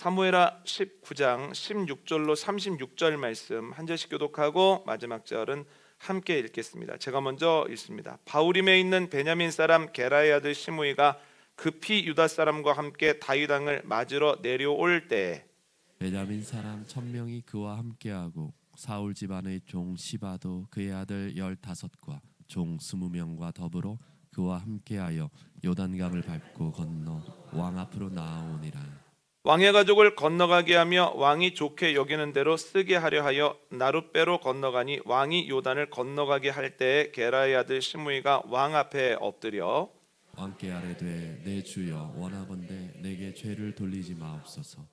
사무엘하 19장 16절로 36절 말씀 한 절씩 교독하고 마지막 절은 함께 읽겠습니다. 제가 먼저 읽습니다. 바후림에 있는 베냐민 사람 게라의 아들 시므이가 급히 유다 사람과 함께 다윗 왕을 맞으러 내려올 때에 베냐민 사람 1000명이 그와 함께하고 사울 집안의 종 시바도 그의 아들 15과 종 20명과 더불어 그와 함께하여 요단강을 밟고 건너 왕 앞으로 나아오니라. 왕의 가족을 건너가게 하며 왕이 좋게 여기는 대로 쓰게 하려 하여 나룻배로 건너가니 왕이 요단을 건너가게 할 때에 게라의 아들 시므이가 왕 앞에 엎드려 왕께 아뢰되 내 주여 원하건대 내게 죄를 돌리지 마옵소서.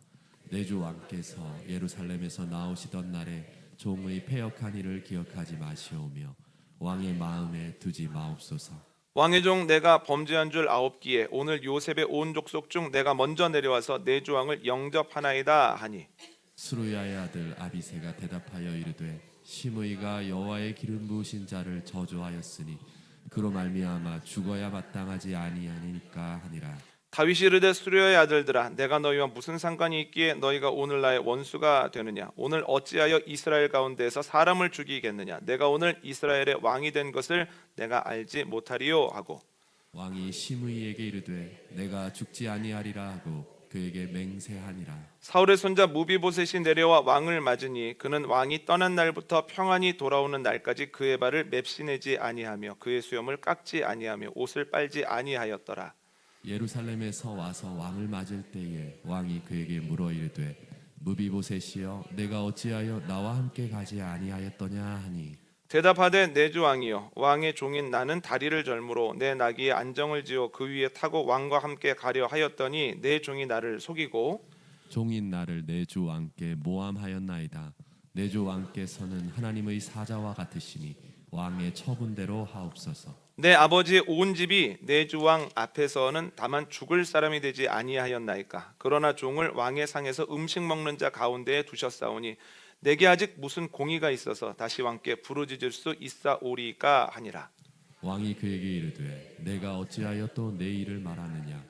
내 주 왕께서 예루살렘에서 나오시던 날에 종의 패역한 일을 기억하지 마시오며 왕의 마음에 두지 마옵소서. 왕의 종 내가 범죄한 줄 아옵기에 오늘 요셉의 온 족속 중 내가 먼저 내려와서 내 주 왕을 영접하나이다 하니 스루야의 아들 아비새가 대답하여 이르되 시므이가 여호와의 기름 부으신 자를 저주하였으니 그로 말미암아 죽어야 마땅하지 아니하니까 하니라. 다윗이 이르되 수르야의 아들들아 내가 너희와 무슨 상관이 있기에 너희가 오늘 나의 원수가 되느냐 오늘 어찌하여 이스라엘 가운데에서 사람을 죽이겠느냐 내가 오늘 이스라엘의 왕이 된 것을 내가 알지 못하리요 하고 왕이 시므이에게 이르되 내가 죽지 아니하리라 하고 그에게 맹세하니라. 사울의 손자 무비보셋이 내려와 왕을 맞으니 그는 왕이 떠난 날부터 평안히 돌아오는 날까지 그의 발을 맵시내지 아니하며 그의 수염을 깎지 아니하며 옷을 빨지 아니하였더라. 예루살렘에서 와서 왕을 맞을 때에 왕이 그에게 물어 이르되 무비보셋이여 내가 어찌하여 나와 함께 가지 아니하였더냐 하니 대답하되 내 주 왕이여 왕의 종인 나는 다리를 절므로 내 나귀에 안정을 지어 그 위에 타고 왕과 함께 가려 하였더니 내 종이 나를 속이고 종인 나를 내 주 왕께 모함하였나이다. 내 주 왕께서는 하나님의 사자와 같으시니 왕의 처분대로 하옵소서. 내 아버지의 온 집이 내 주 왕 앞에서는 다만 죽을 사람이 되지 아니하였나이까 그러나 종을 왕의 상에서 음식 먹는 자 가운데에 두셨사오니 내게 아직 무슨 공의가 있어서 다시 왕께 부르짖을 수 있사오리까 하니라. 왕이 그에게 이르되 내가 어찌하여 또 내 일을 말하느냐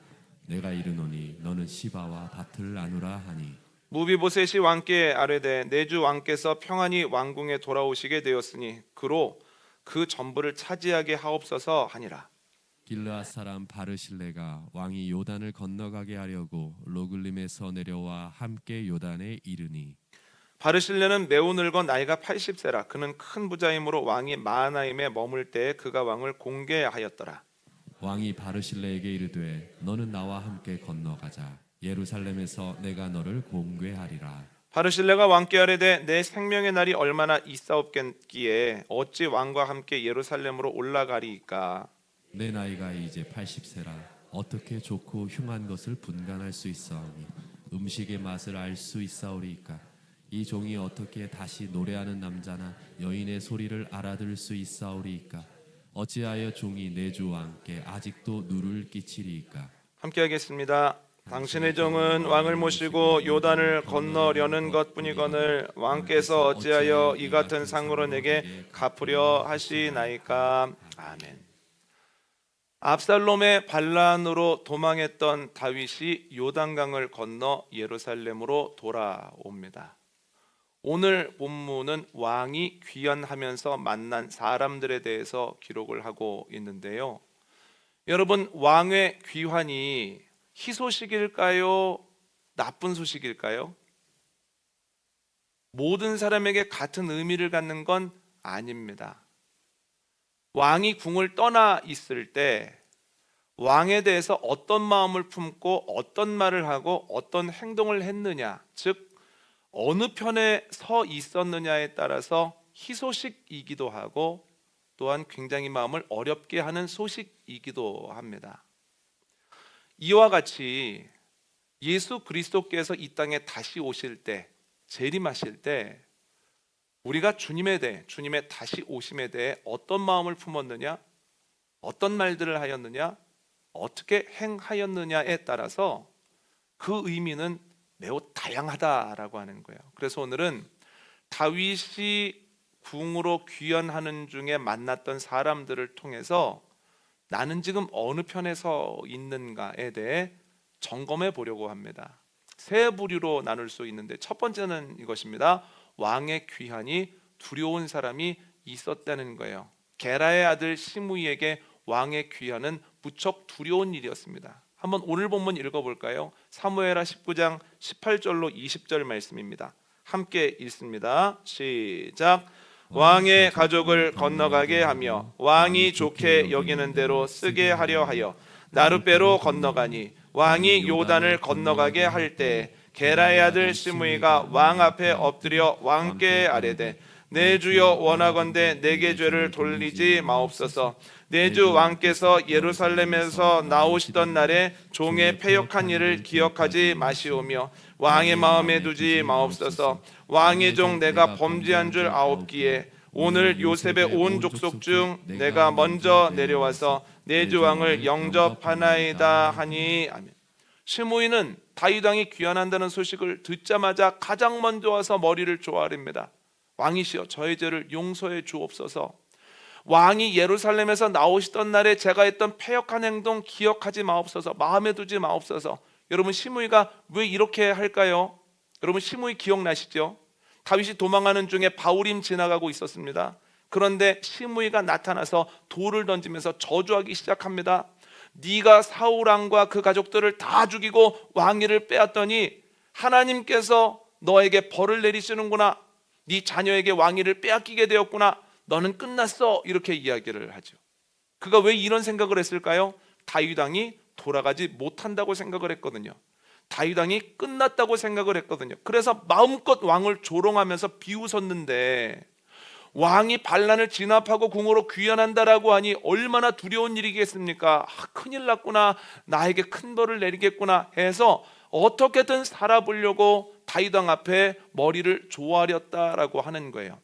내가 이르노니 너는 시바와 밭을 나누라 하니 무비보셋이 왕께 아뢰되 내 주 왕께서 평안히 왕궁에 돌아오시게 되었으니 그로 그 전부를 차지하게 하옵소서 하니라. 길르앗 사람 바르실레가 왕이 요단을 건너가게 하려고 로글림에서 내려와 함께 요단에 이르니 바르실레는 매우 늙어 나이가 80세라 그는 큰 부자이므로 왕이 마하나임에 머물 때에 그가 왕을 공개하였더라. 왕이 바르실레에게 이르되 너는 나와 함께 건너가자. 예루살렘에서 내가 너를 공개하리라. 바르실레가 왕께 아뢰되 내 생명의 날이 얼마나 있사옵겠기에 어찌 왕과 함께 예루살렘으로 올라가리이까. 내 나이가 이제 80세라 어떻게 좋고 흉한 것을 분간할 수 있사오니 음식의 맛을 알 수 있사오리이까. 이 종이 어떻게 다시 노래하는 남자나 여인의 소리를 알아들을 수 있사오리이까. 어찌하여 종이 내 주 왕께 아직도 누를 끼치리이까. 함께 하겠습니다. 당신의 종은 왕을 모시고 요단을 건너려는 것뿐이거늘 왕께서 어찌하여 이 같은 상으로 내게 갚으려 하시나이까. 아멘. 압살롬의 반란으로 도망했던 다윗이 요단강을 건너 예루살렘으로 돌아옵니다. 오늘 본문은 왕이 귀환하면서 만난 사람들에 대해서 기록을 하고 있는데요. 여러분, 왕의 귀환이 희소식일까요? 나쁜 소식일까요? 모든 사람에게 같은 의미를 갖는 건 아닙니다. 왕이 궁을 떠나 있을 때 왕에 대해서 어떤 마음을 품고 어떤 말을 하고 어떤 행동을 했느냐, 즉 어느 편에 서 있었느냐에 따라서 희소식이기도 하고 또한 굉장히 마음을 어렵게 하는 소식이기도 합니다. 이와 같이 예수 그리스도께서 이 땅에 다시 오실 때, 재림하실 때 우리가 주님에 대해, 주님의 다시 오심에 대해 어떤 마음을 품었느냐, 어떤 말들을 하였느냐, 어떻게 행하였느냐에 따라서 그 의미는 매우 다양하다라고 하는 거예요. 그래서 오늘은 다윗이 궁으로 귀환하는 중에 만났던 사람들을 통해서 나는 지금 어느 편에 서 있는가에 대해 점검해 보려고 합니다. 세 부류로 나눌 수 있는데, 첫 번째는 이것입니다. 왕의 귀환이 두려운 사람이 있었다는 거예요. 게라의 아들 시므이에게 왕의 귀환은 무척 두려운 일이었습니다. 한번 오늘 본문 읽어볼까요? 사무엘하 19장 18절로 20절 말씀입니다. 함께 읽습니다. 시작. 왕의 가족을 건너가게 하며 왕이 좋게 여기는 대로 쓰게 하려 하여 나룻배로 건너가니, 왕이 요단을 건너가게 할 때 게라의 아들 시므이가 왕 앞에 엎드려 왕께 아뢰되, 내 주여 원하건대 내게 죄를 돌리지 마옵소서. 내 주 왕께서 예루살렘에서 나오시던 날에 종의 패역한 일을 기억하지 마시오며 왕의 마음에 두지 마옵소서. 왕의 종 내가 범죄한 줄 아옵기에 오늘 요셉의 온 족속 중 내가 먼저 내려와서 내 주 왕을 영접하나이다 하니. 아멘. 시므이는 다윗 왕이 귀환한다는 소식을 듣자마자 가장 먼저 와서 머리를 조아립니다. 왕이시여, 저의 죄를 용서해 주옵소서. 왕이 예루살렘에서 나오시던 날에 제가 했던 패역한 행동 기억하지 마옵소서. 마음에 두지 마옵소서. 여러분, 시므이가 왜 이렇게 할까요? 여러분, 시므이 기억나시죠? 다윗이 도망하는 중에 바울임 지나가고 있었습니다. 그런데 시므이가 나타나서 돌을 던지면서 저주하기 시작합니다. 네가 사울 왕과 그 가족들을 다 죽이고 왕위를 빼앗더니 하나님께서 너에게 벌을 내리시는구나. 네 자녀에게 왕위를 빼앗기게 되었구나. 너는 끝났어. 이렇게 이야기를 하죠. 그가 왜 이런 생각을 했을까요? 다윗 왕이 돌아가지 못한다고 생각을 했거든요. 다윗 왕이 끝났다고 생각을 했거든요. 그래서 마음껏 왕을 조롱하면서 비웃었는데, 왕이 반란을 진압하고 궁으로 귀환한다라고 하니 얼마나 두려운 일이겠습니까? 큰일 났구나, 나에게 큰 벌을 내리겠구나 해서 어떻게든 살아보려고 다윗 왕 앞에 머리를 조아렸다라고 하는 거예요.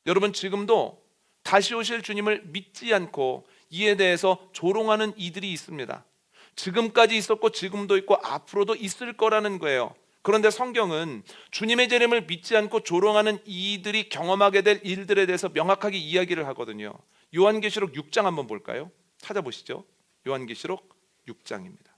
여러분, 지금도 다시 오실 주님을 믿지 않고 이에 대해서 조롱하는 이들이 있습니다. 지금까지 있었고 지금도 있고 앞으로도 있을 거라는 거예요. 그런데 성경은 주님의 재림을 믿지 않고 조롱하는 이들이 경험하게 될 일들에 대해서 명확하게 이야기를 하거든요. 요한계시록 6장 한번 볼까요? 찾아보시죠. 요한계시록 6장입니다.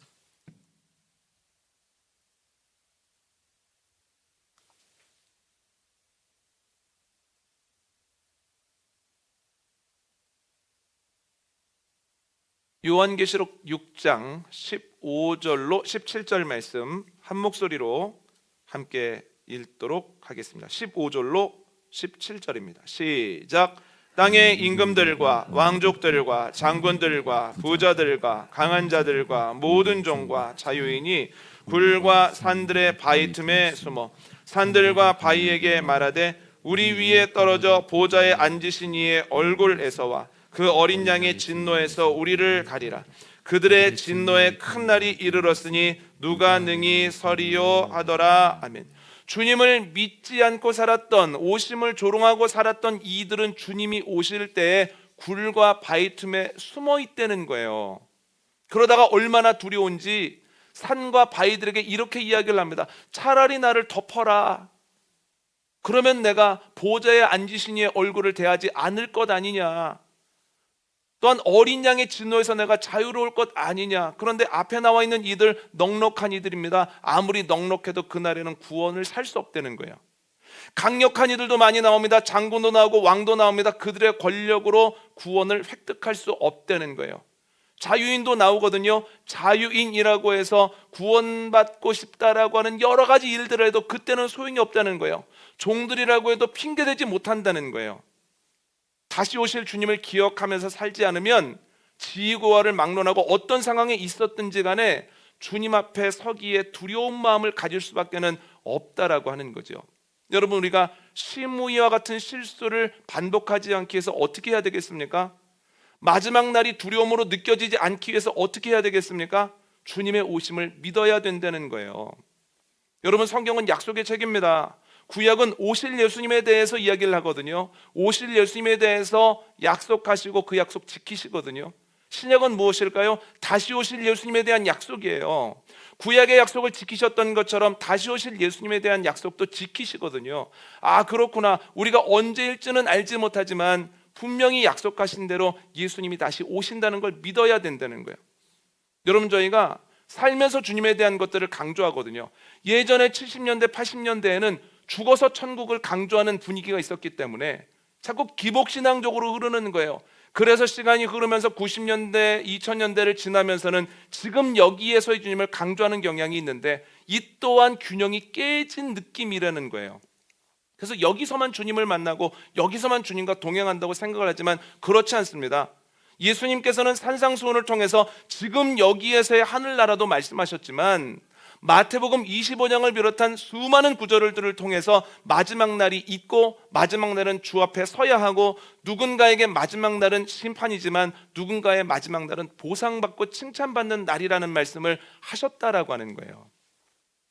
요한계시록 6장 15절로 17절 말씀 한 목소리로 함께 읽도록 하겠습니다. 15절로 17절입니다. 시작. 땅의 임금들과 왕족들과 장군들과 부자들과 강한 자들과 모든 종과 자유인이 굴과 산들의 바위 틈에 숨어 산들과 바위에게 말하되, 우리 위에 떨어져 보좌에 앉으신 이의 얼굴에서와 그 어린 양의 진노에서 우리를 가리라. 그들의 진노의 큰 날이 이르렀으니 누가 능히 서리요 하더라. 아멘. 주님을 믿지 않고 살았던, 오심을 조롱하고 살았던 이들은 주님이 오실 때에 굴과 바위 틈에 숨어 있다는 거예요. 그러다가 얼마나 두려운지 산과 바위들에게 이렇게 이야기를 합니다. 차라리 나를 덮어라. 그러면 내가 보좌에 앉으신 이의 얼굴을 대하지 않을 것 아니냐. 또한 어린 양의 진노에서 내가 자유로울 것 아니냐. 그런데 앞에 나와 있는 이들 넉넉한 이들입니다. 아무리 넉넉해도 그날에는 구원을 살 수 없다는 거예요. 강력한 이들도 많이 나옵니다. 장군도 나오고 왕도 나옵니다. 그들의 권력으로 구원을 획득할 수 없다는 거예요. 자유인도 나오거든요. 자유인이라고 해서 구원받고 싶다라고 하는 여러 가지 일들을 해도 그때는 소용이 없다는 거예요. 종들이라고 해도 핑계대지 못한다는 거예요. 다시 오실 주님을 기억하면서 살지 않으면 지위고하를 막론하고 어떤 상황에 있었든지 간에 주님 앞에 서기에 두려운 마음을 가질 수밖에 없다라고 하는 거죠. 여러분, 우리가 시므이와 같은 실수를 반복하지 않기 위해서 어떻게 해야 되겠습니까? 마지막 날이 두려움으로 느껴지지 않기 위해서 어떻게 해야 되겠습니까? 주님의 오심을 믿어야 된다는 거예요. 여러분, 성경은 약속의 책입니다. 구약은 오실 예수님에 대해서 이야기를 하거든요. 오실 예수님에 대해서 약속하시고 그 약속 지키시거든요. 신약은 무엇일까요? 다시 오실 예수님에 대한 약속이에요. 구약의 약속을 지키셨던 것처럼 다시 오실 예수님에 대한 약속도 지키시거든요. 아, 그렇구나. 우리가 언제일지는 알지 못하지만 분명히 약속하신 대로 예수님이 다시 오신다는 걸 믿어야 된다는 거예요. 여러분, 저희가 살면서 주님에 대한 것들을 강조하거든요. 예전에 70년대, 80년대에는 죽어서 천국을 강조하는 분위기가 있었기 때문에 자꾸 기복신앙적으로 흐르는 거예요. 그래서 시간이 흐르면서 90년대, 2000년대를 지나면서는 지금 여기에서의 주님을 강조하는 경향이 있는데 이 또한 균형이 깨진 느낌이라는 거예요. 그래서 여기서만 주님을 만나고 여기서만 주님과 동행한다고 생각을 하지만 그렇지 않습니다. 예수님께서는 산상수훈을 통해서 지금 여기에서의 하늘나라도 말씀하셨지만 마태복음 25장을 비롯한 수많은 구절들을 통해서 마지막 날이 있고 마지막 날은 주 앞에 서야 하고 누군가에게 마지막 날은 심판이지만 누군가의 마지막 날은 보상받고 칭찬받는 날이라는 말씀을 하셨다라고 하는 거예요.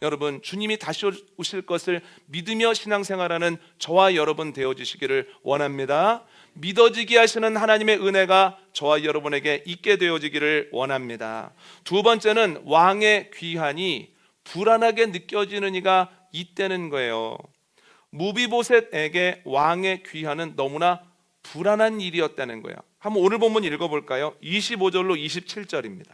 여러분, 주님이 다시 오실 것을 믿으며 신앙생활하는 저와 여러분 되어주시기를 원합니다. 믿어지게 하시는 하나님의 은혜가 저와 여러분에게 있게 되어지기를 원합니다. 두 번째는 왕의 귀환이 불안하게 느껴지는 이가 있다는 거예요. 무비보셋에게 왕의 귀환은 너무나 불안한 일이었다는 거예요. 한번 오늘 본문 읽어볼까요? 25절로 27절입니다.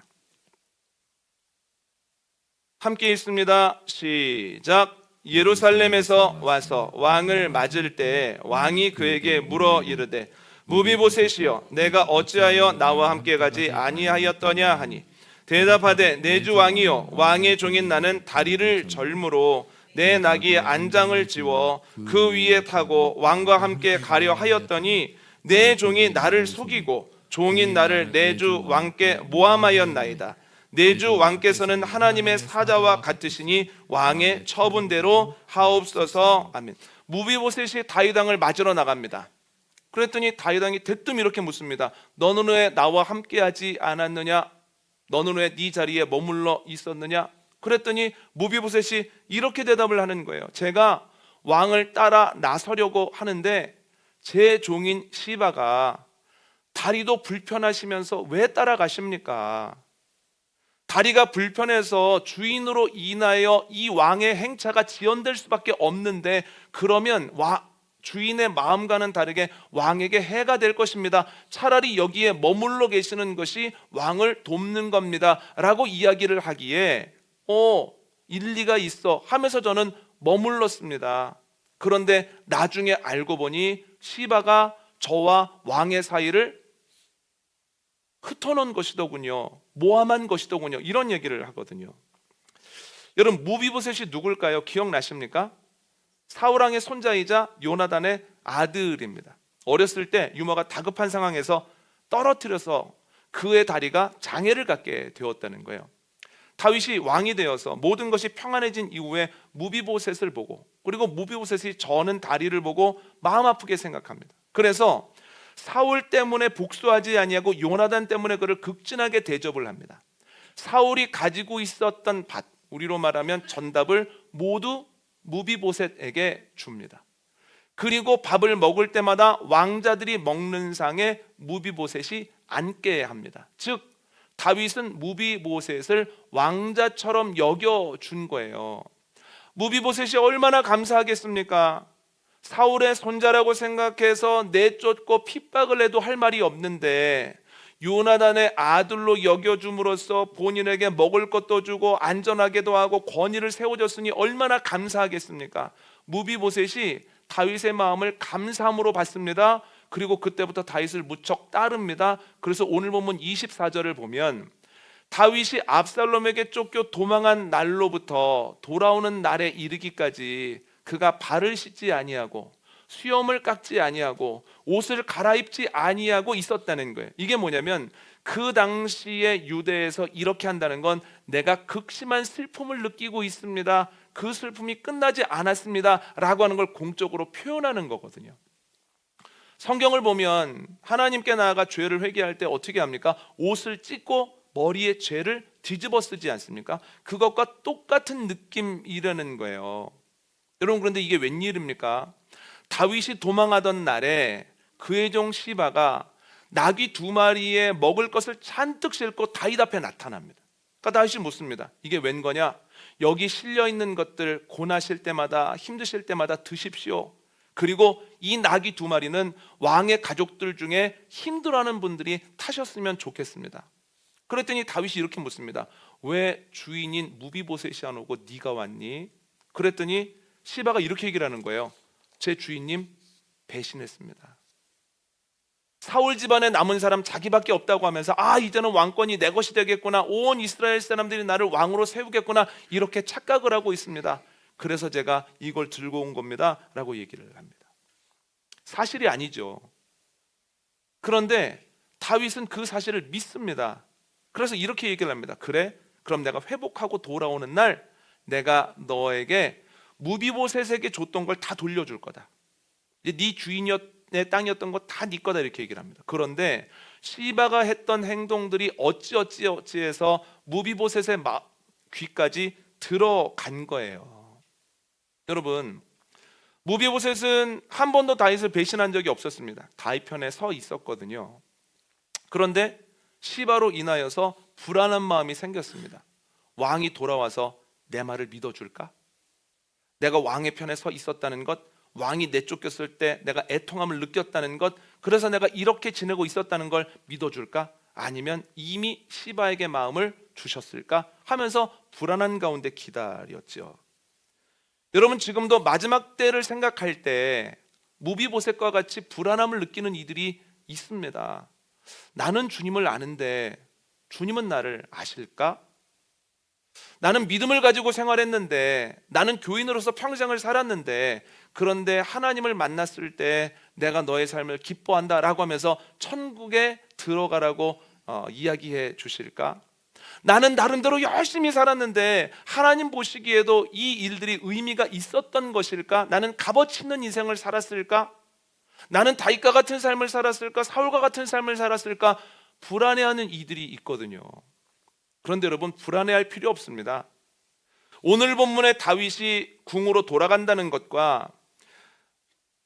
함께 읽습니다. 시작. 예루살렘에서 와서 왕을 맞을 때 왕이 그에게 물어 이르되 무비보셋이여 내가 어찌하여 나와 함께 가지 아니하였더냐 하니 대답하되 내 주 왕이여 왕의 종인 나는 다리를 절므로 내 나귀의 안장을 지워 그 위에 타고 왕과 함께 가려 하였더니 내 종이 나를 속이고 종인 나를 내 주 왕께 모함하였나이다. 내 주 왕께서는 하나님의 사자와 같으시니 왕의 처분대로 하옵소서. 아멘. 무비보셋이 다윗 왕을 맞으러 나갑니다. 그랬더니 다윗 왕이 대뜸 이렇게 묻습니다. 너는 왜 나와 함께하지 않았느냐? 너는 왜 네 자리에 머물러 있었느냐? 그랬더니 무비보셋이 이렇게 대답을 하는 거예요. 제가 왕을 따라 나서려고 하는데 제 종인 시바가 다리도 불편하시면서 왜 따라가십니까? 다리가 불편해서 주인으로 인하여 이 왕의 행차가 지연될 수밖에 없는데 그러면 주인의 마음과는 다르게 왕에게 해가 될 것입니다. 차라리 여기에 머물러 계시는 것이 왕을 돕는 겁니다 라고 이야기를 하기에 일리가 있어 하면서 저는 머물렀습니다. 그런데 나중에 알고 보니 시바가 저와 왕의 사이를 흩어놓은 것이더군요. 모함한 것이더군요. 이런 얘기를 하거든요. 여러분, 무비보셋이 누굴까요? 기억나십니까? 사울왕의 손자이자 요나단의 아들입니다. 어렸을 때 유모가 다급한 상황에서 떨어뜨려서 그의 다리가 장애를 갖게 되었다는 거예요. 다윗이 왕이 되어서 모든 것이 평안해진 이후에 무비보셋을 보고 그리고 무비보셋이 저는 다리를 보고 마음 아프게 생각합니다. 그래서 사울 때문에 복수하지 아니하고 요나단 때문에 그를 극진하게 대접을 합니다. 사울이 가지고 있었던 밭, 우리로 말하면 전답을 모두 무비보셋에게 줍니다. 그리고 밥을 먹을 때마다 왕자들이 먹는 상에 무비보셋이 앉게 합니다. 즉 다윗은 무비보셋을 왕자처럼 여겨준 거예요. 무비보셋이 얼마나 감사하겠습니까? 사울의 손자라고 생각해서 내쫓고 핍박을 해도 할 말이 없는데 요나단의 아들로 여겨줌으로써 본인에게 먹을 것도 주고 안전하게도 하고 권위를 세워줬으니 얼마나 감사하겠습니까? 무비보셋이 다윗의 마음을 감사함으로 받습니다. 그리고 그때부터 다윗을 무척 따릅니다. 그래서 오늘 본문 24절을 보면 다윗이 압살롬에게 쫓겨 도망한 날로부터 돌아오는 날에 이르기까지 그가 발을 씻지 아니하고 수염을 깎지 아니하고 옷을 갈아입지 아니하고 있었다는 거예요. 이게 뭐냐면 그 당시에 유대에서 이렇게 한다는 건 내가 극심한 슬픔을 느끼고 있습니다. 그 슬픔이 끝나지 않았습니다 라고 하는 걸 공적으로 표현하는 거거든요. 성경을 보면 하나님께 나아가 죄를 회개할 때 어떻게 합니까? 옷을 찢고 머리에 죄를 뒤집어 쓰지 않습니까? 그것과 똑같은 느낌이라는 거예요. 여러분, 그런데 이게 웬일입니까? 다윗이 도망하던 날에 그의 종 시바가 나귀 2마리에 먹을 것을 잔뜩 싣고 다윗 앞에 나타납니다. 그러니까 다윗이 묻습니다. 이게 웬 거냐? 여기 실려있는 것들 고나실 때마다 힘드실 때마다 드십시오. 그리고 이 나귀 2마리는 왕의 가족들 중에 힘들어하는 분들이 타셨으면 좋겠습니다. 그랬더니 다윗이 이렇게 묻습니다. 왜 주인인 무비보셋이 안 오고 네가 왔니? 그랬더니 시바가 이렇게 얘기를 하는 거예요. 제 주인님 배신했습니다. 사울 집안에 남은 사람 자기밖에 없다고 하면서 이제는 왕권이 내 것이 되겠구나, 온 이스라엘 사람들이 나를 왕으로 세우겠구나, 이렇게 착각을 하고 있습니다. 그래서 제가 이걸 들고 온 겁니다 라고 얘기를 합니다. 사실이 아니죠. 그런데 다윗은 그 사실을 믿습니다. 그래서 이렇게 얘기를 합니다. 그래, 그럼 내가 회복하고 돌아오는 날 내가 너에게 무비보셋에게 줬던 걸 다 돌려줄 거다. 이제 네 주인의 땅이었던 거 다 네 거다, 이렇게 얘기를 합니다. 그런데 시바가 했던 행동들이 어찌해서 무비보셋의 귀까지 들어간 거예요. 여러분, 무비보셋은 한 번도 다윗을 배신한 적이 없었습니다. 다윗 편에 서 있었거든요. 그런데 시바로 인하여서 불안한 마음이 생겼습니다. 왕이 돌아와서 내 말을 믿어줄까? 내가 왕의 편에 서 있었다는 것, 왕이 내쫓겼을 때 내가 애통함을 느꼈다는 것, 그래서 내가 이렇게 지내고 있었다는 걸 믿어줄까? 아니면 이미 시바에게 마음을 주셨을까? 하면서 불안한 가운데 기다렸죠. 여러분, 지금도 마지막 때를 생각할 때 무비보셋과 같이 불안함을 느끼는 이들이 있습니다. 나는 주님을 아는데 주님은 나를 아실까? 나는 믿음을 가지고 생활했는데, 나는 교인으로서 평생을 살았는데, 그런데 하나님을 만났을 때 내가 너의 삶을 기뻐한다 라고 하면서 천국에 들어가라고 이야기해 주실까? 나는 나름대로 열심히 살았는데 하나님 보시기에도 이 일들이 의미가 있었던 것일까? 나는 값어치 있는 인생을 살았을까? 나는 다윗과 같은 삶을 살았을까? 사울과 같은 삶을 살았을까? 불안해하는 이들이 있거든요. 그런데 여러분, 불안해할 필요 없습니다. 오늘 본문의 다윗이 궁으로 돌아간다는 것과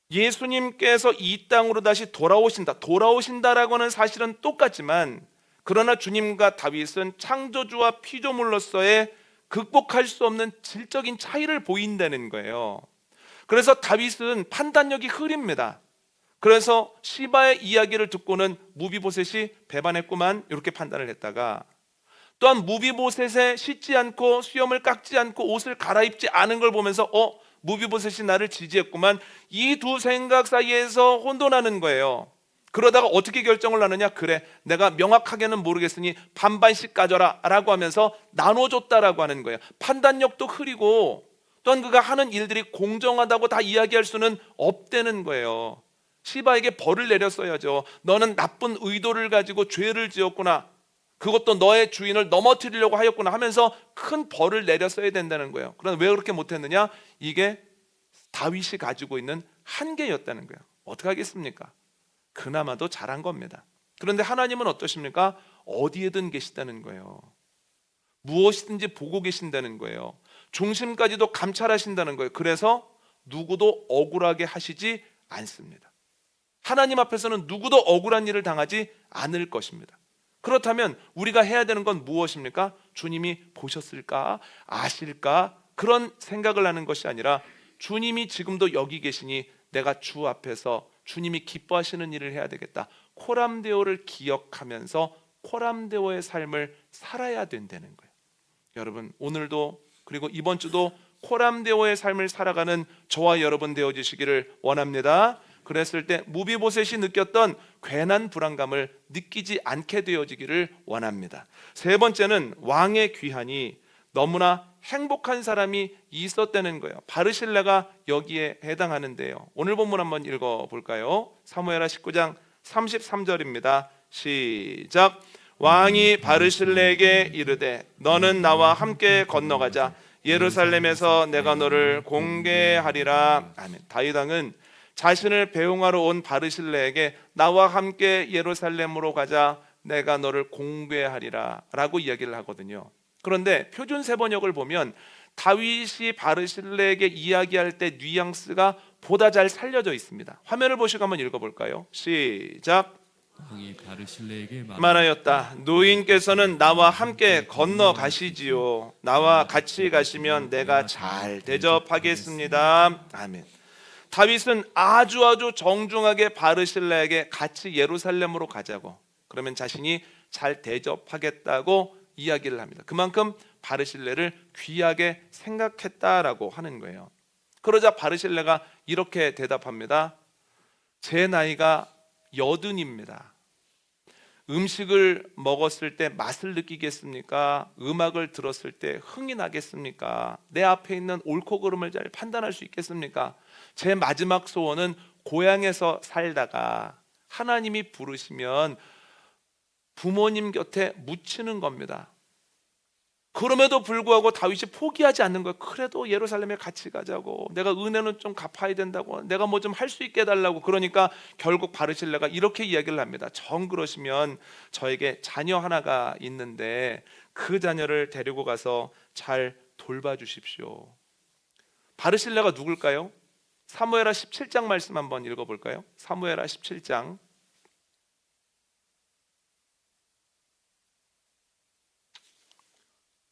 예수님께서 이 땅으로 다시 돌아오신다라고 하는 사실은 똑같지만, 그러나 주님과 다윗은 창조주와 피조물로서의 극복할 수 없는 질적인 차이를 보인다는 거예요. 그래서 다윗은 판단력이 흐립니다. 그래서 시바의 이야기를 듣고는 무비보셋이 배반했구만, 이렇게 판단을 했다가, 또한 무비보셋에 씻지 않고 수염을 깎지 않고 옷을 갈아입지 않은 걸 보면서 무비보셋이 나를 지지했구만, 이 두 생각 사이에서 혼돈하는 거예요. 그러다가 어떻게 결정을 하느냐? 그래, 내가 명확하게는 모르겠으니 반반씩 가져라 라고 하면서 나눠줬다라고 하는 거예요. 판단력도 흐리고, 또한 그가 하는 일들이 공정하다고 다 이야기할 수는 없다는 거예요. 시바에게 벌을 내렸어야죠. 너는 나쁜 의도를 가지고 죄를 지었구나, 그것도 너의 주인을 넘어뜨리려고 하였구나 하면서 큰 벌을 내렸어야 된다는 거예요. 그런데 왜 그렇게 못했느냐? 이게 다윗이 가지고 있는 한계였다는 거예요. 어떻게 하겠습니까? 그나마도 잘한 겁니다. 그런데 하나님은 어떠십니까? 어디에든 계시다는 거예요. 무엇이든지 보고 계신다는 거예요. 중심까지도 감찰하신다는 거예요. 그래서 누구도 억울하게 하시지 않습니다. 하나님 앞에서는 누구도 억울한 일을 당하지 않을 것입니다. 그렇다면 우리가 해야 되는 건 무엇입니까? 주님이 보셨을까? 아실까? 그런 생각을 하는 것이 아니라, 주님이 지금도 여기 계시니 내가 주 앞에서 주님이 기뻐하시는 일을 해야 되겠다, 코람데오를 기억하면서 코람데오의 삶을 살아야 된다는 거예요. 여러분, 오늘도 그리고 이번 주도 코람데오의 삶을 살아가는 저와 여러분 되어주시기를 원합니다. 그랬을 때 무비보셋이 느꼈던 괜한 불안감을 느끼지 않게 되어지기를 원합니다. 세 번째는 왕의 귀환이 너무나 행복한 사람이 있었다는 거예요. 바르실레가 여기에 해당하는데요. 오늘 본문 한번 읽어볼까요? 사무엘하 19장 33절입니다. 시작. 왕이 바르실레에게 이르되 너는 나와 함께 건너가자. 예루살렘에서 내가 너를 공개하리라. 아멘. 다윗 왕은 자신을 배웅하러 온 바르실레에게 나와 함께 예루살렘으로 가자, 내가 너를 공개하리라 라고 이야기를 하거든요. 그런데 표준세 번역을 보면 다윗이 바르실레에게 이야기할 때 뉘앙스가 보다 잘 살려져 있습니다. 화면을 보시고 한번 읽어볼까요? 시작. 왕이 바르실레에게 말하였다. 노인께서는 나와 함께 건너가시지요. 나와 같이 가시면 내가 잘 대접하겠습니다. 아멘. 다윗은 아주 정중하게 바르실레에게 같이 예루살렘으로 가자고, 그러면 자신이 잘 대접하겠다고 이야기를 합니다. 그만큼 바르실레를 귀하게 생각했다라고 하는 거예요. 그러자 바르실레가 이렇게 대답합니다. 제 나이가 80입니다. 음식을 먹었을 때 맛을 느끼겠습니까? 음악을 들었을 때 흥이 나겠습니까? 내 앞에 있는 옳고 그름을 잘 판단할 수 있겠습니까? 제 마지막 소원은 고향에서 살다가 하나님이 부르시면 부모님 곁에 묻히는 겁니다. 그럼에도 불구하고 다윗이 포기하지 않는 거예요. 그래도 예루살렘에 같이 가자고, 내가 은혜는 좀 갚아야 된다고, 내가 뭐 좀 할 수 있게 해달라고. 그러니까 결국 바르실레가 이렇게 이야기를 합니다. 정 그러시면 저에게 자녀 하나가 있는데 그 자녀를 데리고 가서 잘 돌봐주십시오. 바르실레가 누굴까요? 사무엘하 17장 말씀 한번 읽어볼까요? 사무엘하 17장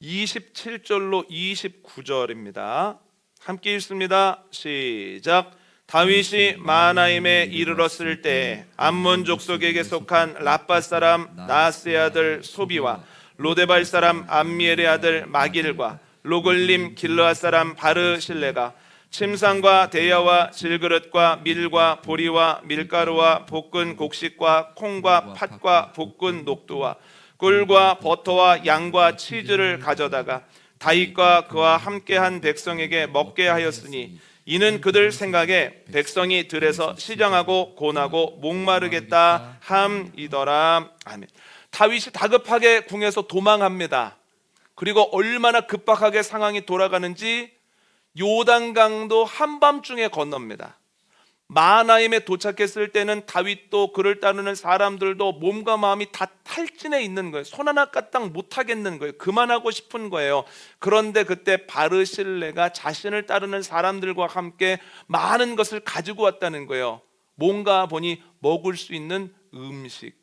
27절로 29절입니다. 함께 읽습니다. 시작. 다윗이 마하나임에 이르렀을 때 암몬 족속에게 속한 라빠 사람 나아스의 아들 소비와 로데발 사람 암미엘의 아들 마길과 로글림 길르앗 사람 바르실레가 침상과 대야와 질그릇과 밀과 보리와 밀가루와 볶은 곡식과 콩과 팥과 볶은 녹두와 꿀과 버터와 양과 치즈를 가져다가 다윗과 그와 함께한 백성에게 먹게 하였으니 이는 그들 생각에 백성이 들에서 시장하고 곤하고 목마르겠다 함이더라. 아멘. 다윗이 다급하게 궁에서 도망합니다. 그리고 얼마나 급박하게 상황이 돌아가는지 요단강도 한밤중에 건넙니다. 마하나임에 도착했을 때는 다윗도 그를 따르는 사람들도 몸과 마음이 다 탈진해 있는 거예요. 손 하나 까딱 못 하겠는 거예요. 그만하고 싶은 거예요. 그런데 그때 바르실레가 자신을 따르는 사람들과 함께 많은 것을 가지고 왔다는 거예요. 뭔가 보니 먹을 수 있는 음식,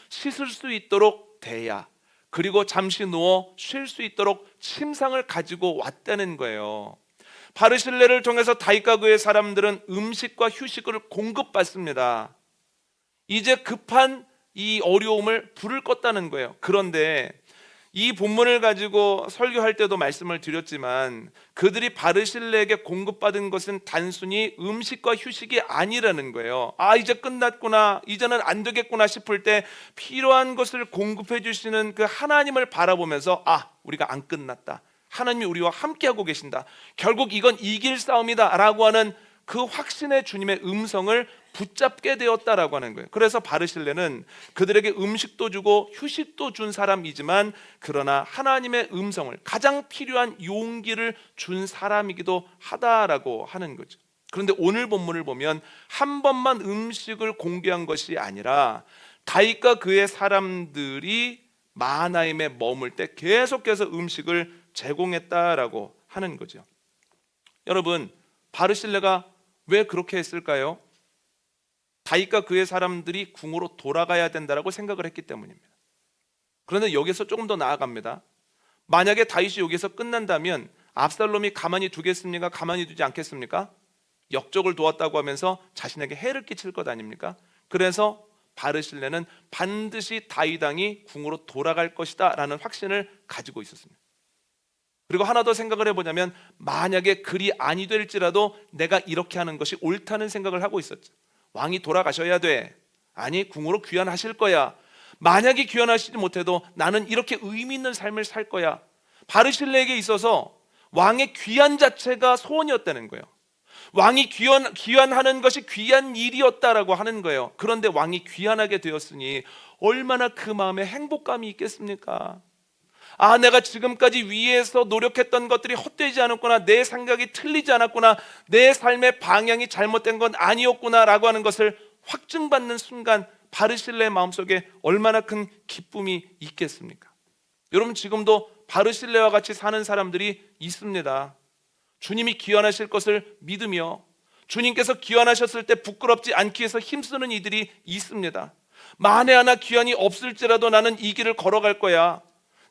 씻을 수 있도록 대야, 그리고 잠시 누워 쉴 수 있도록 침상을 가지고 왔다는 거예요. 바르실레를 통해서 다윗과 그의 사람들은 음식과 휴식을 공급받습니다. 이제 급한 이 어려움을 불을 껐다는 거예요. 그런데 이 본문을 가지고 설교할 때도 말씀을 드렸지만 그들이 바르실레에게 공급받은 것은 단순히 음식과 휴식이 아니라는 거예요. 아, 이제 끝났구나, 이제는 안 되겠구나 싶을 때 필요한 것을 공급해 주시는 그 하나님을 바라보면서 아, 우리가 안 끝났다, 하나님이 우리와 함께하고 계신다, 결국 이건 이길 싸움이다 라고 하는 그 확신의 주님의 음성을 붙잡게 되었다라고 하는 거예요. 그래서 바르실레는 그들에게 음식도 주고 휴식도 준 사람이지만 그러나 하나님의 음성을, 가장 필요한 용기를 준 사람이기도 하다라고 하는 거죠. 그런데 오늘 본문을 보면 한 번만 음식을 공개한 것이 아니라 다윗과 그의 사람들이 마하나임에 머물 때 계속해서 음식을 제공했다라고 하는 거죠. 여러분, 바르실레가 왜 그렇게 했을까요? 다윗과 그의 사람들이 궁으로 돌아가야 된다라고 생각을 했기 때문입니다. 그런데 여기서 조금 더 나아갑니다. 만약에 다윗이 여기서 끝난다면 압살롬이 가만히 두겠습니까? 가만히 두지 않겠습니까? 역적을 도왔다고 하면서 자신에게 해를 끼칠 것 아닙니까? 그래서 바르실레는 반드시 다윗 왕이 궁으로 돌아갈 것이다 라는 확신을 가지고 있었습니다. 그리고 하나 더 생각을 해보자면 만약에 그리 아니 될지라도 내가 이렇게 하는 것이 옳다는 생각을 하고 있었죠. 왕이 돌아가셔야 돼. 아니, 궁으로 귀환하실 거야. 만약에 귀환하시지 못해도 나는 이렇게 의미 있는 삶을 살 거야. 바르실레에게 있어서 왕의 귀환 자체가 소원이었다는 거예요. 왕이 귀환하는 것이 귀한 일이었다라고 하는 거예요. 그런데 왕이 귀환하게 되었으니 얼마나 그 마음에 행복감이 있겠습니까? 아, 내가 지금까지 위에서 노력했던 것들이 헛되지 않았구나, 내 생각이 틀리지 않았구나, 내 삶의 방향이 잘못된 건 아니었구나 라고 하는 것을 확증받는 순간 바르실레의 마음속에 얼마나 큰 기쁨이 있겠습니까? 여러분, 지금도 바르실레와 같이 사는 사람들이 있습니다. 주님이 귀환하실 것을 믿으며 주님께서 귀환하셨을 때 부끄럽지 않기 위해서 힘쓰는 이들이 있습니다. 만에 하나 귀환이 없을지라도 나는 이 길을 걸어갈 거야.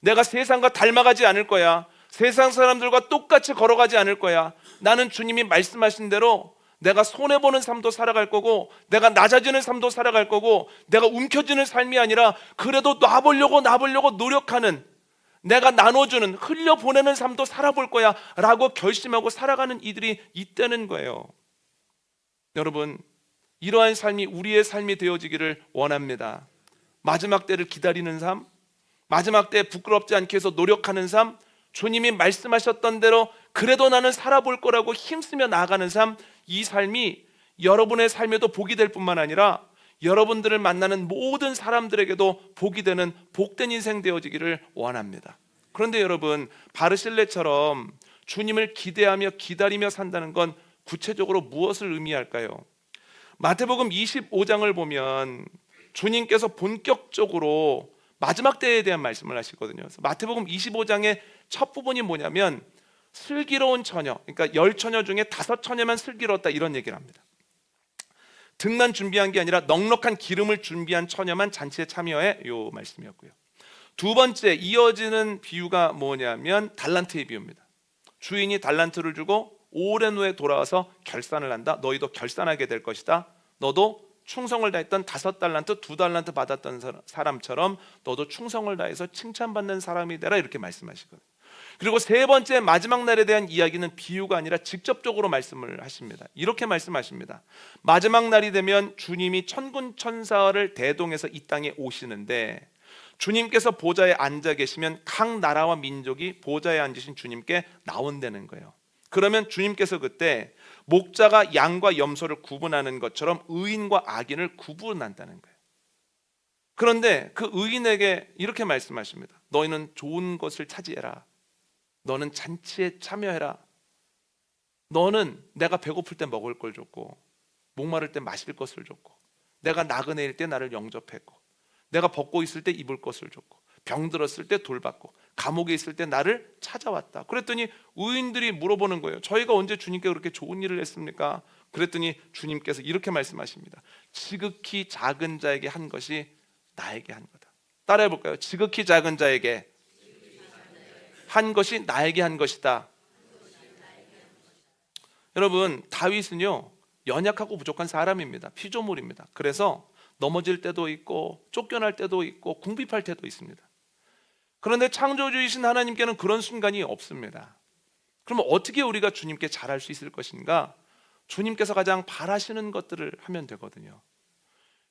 내가 세상과 닮아가지 않을 거야. 세상 사람들과 똑같이 걸어가지 않을 거야. 나는 주님이 말씀하신 대로 내가 손해보는 삶도 살아갈 거고, 내가 낮아지는 삶도 살아갈 거고, 내가 움켜쥐는 삶이 아니라 그래도 놔보려고 노력하는, 내가 나눠주는, 흘려보내는 삶도 살아볼 거야 라고 결심하고 살아가는 이들이 있다는 거예요. 여러분, 이러한 삶이 우리의 삶이 되어지기를 원합니다. 마지막 때를 기다리는 삶, 마지막 때 부끄럽지 않게 해서 노력하는 삶, 주님이 말씀하셨던 대로 그래도 나는 살아볼 거라고 힘쓰며 나아가는 삶, 이 삶이 여러분의 삶에도 복이 될 뿐만 아니라 여러분들을 만나는 모든 사람들에게도 복이 되는 복된 인생 되어지기를 원합니다. 그런데 여러분, 바르실레처럼 주님을 기대하며 기다리며 산다는 건 구체적으로 무엇을 의미할까요? 마태복음 25장을 보면 주님께서 본격적으로 마지막 때에 대한 말씀을 하시거든요. 그래서 마태복음 25장의 첫 부분이 뭐냐면 슬기로운 처녀, 그러니까 10처녀 중에 5처녀만 슬기로웠다, 이런 얘기를 합니다. 등만 준비한 게 아니라 넉넉한 기름을 준비한 처녀만 잔치에 참여해, 요 말씀이었고요. 두 번째 이어지는 비유가 뭐냐면 달란트의 비유입니다. 주인이 달란트를 주고 오랜 후에 돌아와서 결산을 한다. 너희도 결산하게 될 것이다. 너도 충성을 다했던 5달란트, 2달란트 받았던 사람처럼 너도 충성을 다해서 칭찬받는 사람이 되라, 이렇게 말씀하시거든요. 그리고 세 번째 마지막 날에 대한 이야기는 비유가 아니라 직접적으로 말씀을 하십니다. 이렇게 말씀하십니다. 마지막 날이 되면 주님이 천군 천사를 대동해서 이 땅에 오시는데 주님께서 보좌에 앉아 계시면 각 나라와 민족이 보좌에 앉으신 주님께 나온다는 거예요. 그러면 주님께서 그때 목자가 양과 염소를 구분하는 것처럼 의인과 악인을 구분한다는 거예요. 그런데 그 의인에게 이렇게 말씀하십니다. 너희는 좋은 것을 차지해라. 너는 잔치에 참여해라. 너는 내가 배고플 때 먹을 걸 줬고, 목마를 때 마실 것을 줬고, 내가 나그네일 때 나를 영접했고, 내가 벗고 있을 때 입을 것을 줬고, 병들었을 때 돌봤고, 감옥에 있을 때 나를 찾아왔다. 그랬더니 의인들이 물어보는 거예요. 저희가 언제 주님께 그렇게 좋은 일을 했습니까? 그랬더니 주님께서 이렇게 말씀하십니다. 지극히 작은 자에게 한 것이 나에게 한 거다. 따라해 볼까요? 지극히 작은 자에게 한 것이 나에게 한 것이다. 여러분, 다윗은요 연약하고 부족한 사람입니다. 피조물입니다. 그래서 넘어질 때도 있고 쫓겨날 때도 있고 궁핍할 때도 있습니다. 그런데 창조주이신 하나님께는 그런 순간이 없습니다. 그러면 어떻게 우리가 주님께 잘할 수 있을 것인가? 주님께서 가장 바라시는 것들을 하면 되거든요.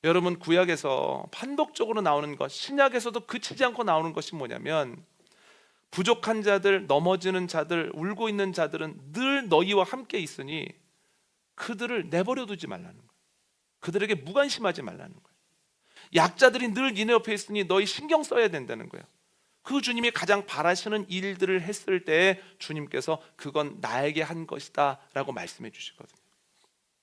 여러분, 구약에서 반복적으로 나오는 것, 신약에서도 그치지 않고 나오는 것이 뭐냐면 부족한 자들, 넘어지는 자들, 울고 있는 자들은 늘 너희와 함께 있으니 그들을 내버려 두지 말라는 거예요. 그들에게 무관심하지 말라는 거예요. 약자들이 늘 니네 옆에 있으니 너희 신경 써야 된다는 거예요. 그 주님이 가장 바라시는 일들을 했을 때 주님께서 그건 나에게 한 것이다 라고 말씀해 주시거든요.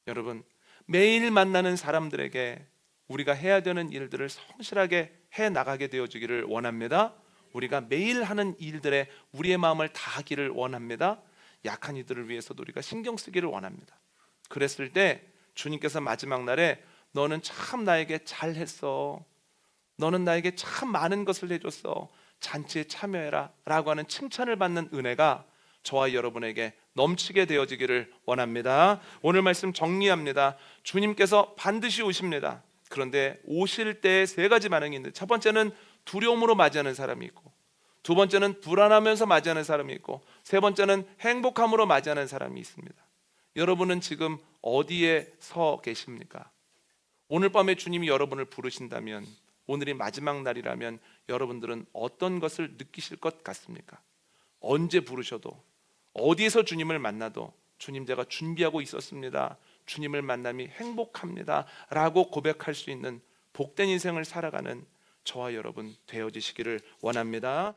여러분, 매일 만나는 사람들에게 우리가 해야 되는 일들을 성실하게 해 나가게 되어지기를 원합니다. 우리가 매일 하는 일들에 우리의 마음을 다하기를 원합니다. 약한 이들을 위해서도 우리가 신경 쓰기를 원합니다. 그랬을 때 주님께서 마지막 날에 너는 참 나에게 잘했어, 너는 나에게 참 많은 것을 해줬어, 잔치에 참여해라 라고 하는 칭찬을 받는 은혜가 저와 여러분에게 넘치게 되어지기를 원합니다. 오늘 말씀 정리합니다. 주님께서 반드시 오십니다. 그런데 오실 때 세 가지 반응이 있는데, 첫 번째는 두려움으로 맞이하는 사람이 있고, 두 번째는 불안하면서 맞이하는 사람이 있고, 세 번째는 행복함으로 맞이하는 사람이 있습니다. 여러분은 지금 어디에 서 계십니까? 오늘 밤에 주님이 여러분을 부르신다면, 오늘이 마지막 날이라면 여러분들은 어떤 것을 느끼실 것 같습니까? 언제 부르셔도, 어디에서 주님을 만나도 주님, 제가 준비하고 있었습니다, 주님을 만남이 행복합니다 라고 고백할 수 있는 복된 인생을 살아가는 저와 여러분 되어지시기를 원합니다.